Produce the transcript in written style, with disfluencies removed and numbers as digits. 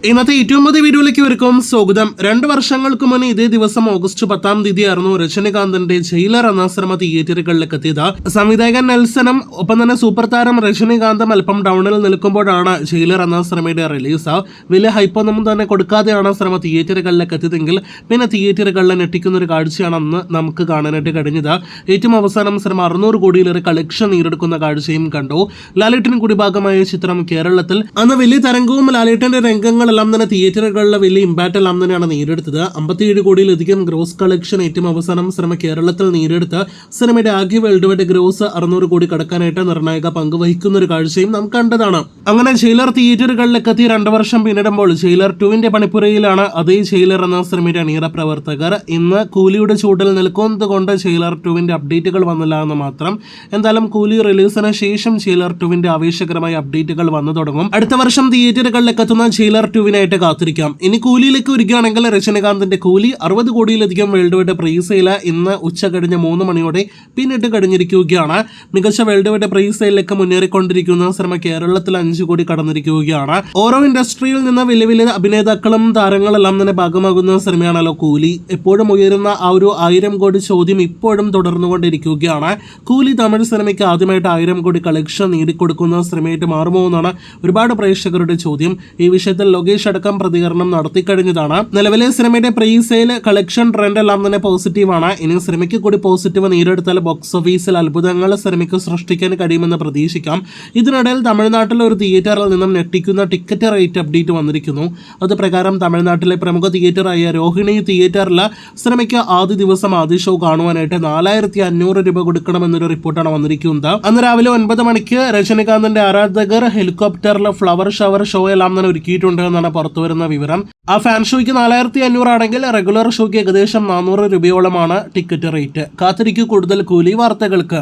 ഇന്നത്തെ ഏറ്റവും പുതിയ വീഡിയോയിലേക്ക് വരുക്കും സ്വാഗതം. 2 വർഷങ്ങൾക്ക് മുന്നേ ഇതേ ദിവസം ഓഗസ്റ്റ് 10-ാം തീയതിയായിരുന്നു രജനികാന്തിന്റെ ജയിലർ എന്ന സിനിമ തിയേറ്ററുകളിലേക്ക് എത്തിയത്. സംവിധായകൻ നെൽസനും ഒപ്പം തന്നെ സൂപ്പർ താരം രജനികാന്തും അല്പം ഡൗണിൽ നിൽക്കുമ്പോഴാണ് ജയിലർ എന്ന സിനിമയുടെ റിലീസ്. വലിയ ഹൈപ്പൊന്നും തന്നെ കൊടുക്കാതെയാണ് സിനിമ തിയേറ്ററുകളിലേക്ക് എത്തിയതെങ്കിൽ പിന്നെ തിയേറ്ററുകളിൽ ഞെട്ടിക്കുന്ന ഒരു കാഴ്ചയാണ് അന്ന് നമുക്ക് കാണാനായിട്ട് കഴിഞ്ഞത്. ഏറ്റവും അവസാനം സിനിമ 600 കോടിയിലേറെ കളക്ഷൻ നേടിയെടുക്കുന്ന കാഴ്ചയും കണ്ടു. ലാലേട്ടൻ കൂടി ഭാഗമായ ചിത്രം കേരളത്തിൽ അന്ന് വലിയ തരംഗവും ലാലേട്ടന്റെ രംഗങ്ങൾ എല്ലാം തന്നെ തിയേറ്ററുകളിലെ വലിയ ഇമ്പാക്ട് എല്ലാം തന്നെയാണ് നേടിയെടുത്തത്. 57 കോടിയിലധികം ഗ്രോസ് കളക്ഷൻ ഏറ്റവും അവസാനം സിനിമ കേരളത്തിൽ നേടിയെടുത്ത് സിനിമയുടെ ആകെ വേൾഡ് വൈഡ് ഗ്രോസ് 600 കോടി കടക്കാനായിട്ട് നിർണായക പങ്ക് വഹിക്കുന്ന ഒരു കാഴ്ചയും നാം കണ്ടതാണ്. അങ്ങനെ ജയിലർ തിയേറ്ററുകളിലേക്ക് എത്തി 2 വർഷം പിന്നിടുമ്പോൾ ജയിലർ 2-ന്റെ പണിപ്പുരയിലാണ് അതേ ജയിലർ എന്ന സിനിമയുടെ അണിയറ പ്രവർത്തകർ. ഇന്ന് കൂലിയുടെ ചൂടിൽ നിൽക്കുന്നത് കൊണ്ട് ജയിലർ 2-ന്റെ അപ്ഡേറ്റുകൾ വന്നില്ല എന്ന് മാത്രം. എന്തായാലും കൂലി റിലീസിന് ശേഷം ജയിലർ 2-ന്റെ ആവേശകരമായ അപ്ഡേറ്റുകൾ വന്നു തുടങ്ങും. അടുത്ത വർഷം തിയേറ്ററുകളിലേക്ക് എത്തുന്ന ജയിലർ 2-നായിട്ട് കാത്തിരിക്കാം. ഇനി കൂലിയിലേക്ക് വരികയാണെങ്കിൽ രജനികാന്തിന്റെ കൂലി 60 കോടിയിലധികം വേൾഡ് വൈഡ് പ്രൈസ് ഇന്ന് ഉച്ച കഴിഞ്ഞ് 3 മണിയോടെ പിന്നിട്ട് കഴിഞ്ഞിരിക്കുകയാണ്. മികച്ച വേൾഡ് വൈഡ് പ്രൈസ് സെയിലേക്ക് മുന്നേറിക്കൊണ്ടിരിക്കുന്ന സിനിമ കേരളത്തിൽ 5 കോടി കടന്നിരിക്കുകയാണ്. ഓരോ ഇൻഡസ്ട്രിയിൽ നിന്ന് വലിയ വലിയ അഭിനേതാക്കളും താരങ്ങളെല്ലാം തന്നെ ഭാഗമാകുന്ന സിനിമയാണല്ലോ കൂലി. എപ്പോഴും ഉയരുന്ന ആ ഒരു 1000 കോടി ചോദ്യം ഇപ്പോഴും തുടർന്നുകൊണ്ടിരിക്കുകയാണ്. കൂലി തമിഴ് സിനിമയ്ക്ക് ആദ്യമായിട്ട് 1000 കോടി കളക്ഷൻ നേടിക്കൊടുക്കുന്ന സിനിമയായിട്ട് മാറുമോ എന്നാണ് ഒരുപാട് പ്രേക്ഷകരുടെ ചോദ്യം. ഈ വിഷയത്തിൽ ലോകേഷ് അടക്കം പ്രതികരണം നടത്തിക്കഴിഞ്ഞതാണ്. നിലവിലെ സിനിമയുടെ പ്രീ സെയിൽ കളക്ഷൻ ട്രെൻഡ് എല്ലാം തന്നെ പോസിറ്റീവാണ്. ഇനി സിനിമയ്ക്ക് കൂടി പോസിറ്റീവ് നേടിയെടുത്താൽ ബോക്സ് ഓഫീസിൽ അത്ഭുതങ്ങൾ സിനിമയ്ക്ക് സൃഷ്ടിക്കാൻ കഴിയുമെന്ന് പ്രതീക്ഷിക്കാം. ഇതിനിടയിൽ തമിഴ്നാട്ടിലെ ഒരു തിയേറ്ററിൽ നിന്നും ഞെട്ടിക്കുന്ന ടിക്കറ്റ് റേറ്റ് അപ്ഡേറ്റ് വന്നിരിക്കുന്നു. അത് പ്രകാരം തമിഴ്നാട്ടിലെ പ്രമുഖ തിയേറ്ററായ രോഹിണി തിയേറ്ററിൽ സിനിമയ്ക്ക് ആദ്യ ദിവസം ആദ്യ ഷോ കാണുവാനായിട്ട് 4500 രൂപ കൊടുക്കണമെന്നൊരു റിപ്പോർട്ടാണ് വന്നിരിക്കുന്നത്. അന്ന് രാവിലെ 9 മണിക്ക് രജനികാന്തിന്റെ ആരാധകർ ഹെലികോപ്റ്ററിൽ ഫ്ലവർ ഷവർ ഷോ എല്ലാം തന്നെ ഒരുക്കിയിട്ടുണ്ട് എന്നാണ് പുറത്തുവരുന്ന വിവരം. ആ ഫാൻ ഷോയ്ക്ക് 4500 ആണെങ്കിൽ റെഗുലർ ഷോയ്ക്ക് ഏകദേശം 400 രൂപയോളമാണ് ടിക്കറ്റ് റേറ്റ്. കാത്തിരിക്കൂ കൂടുതൽ കൂലി വാർത്തകൾക്ക്.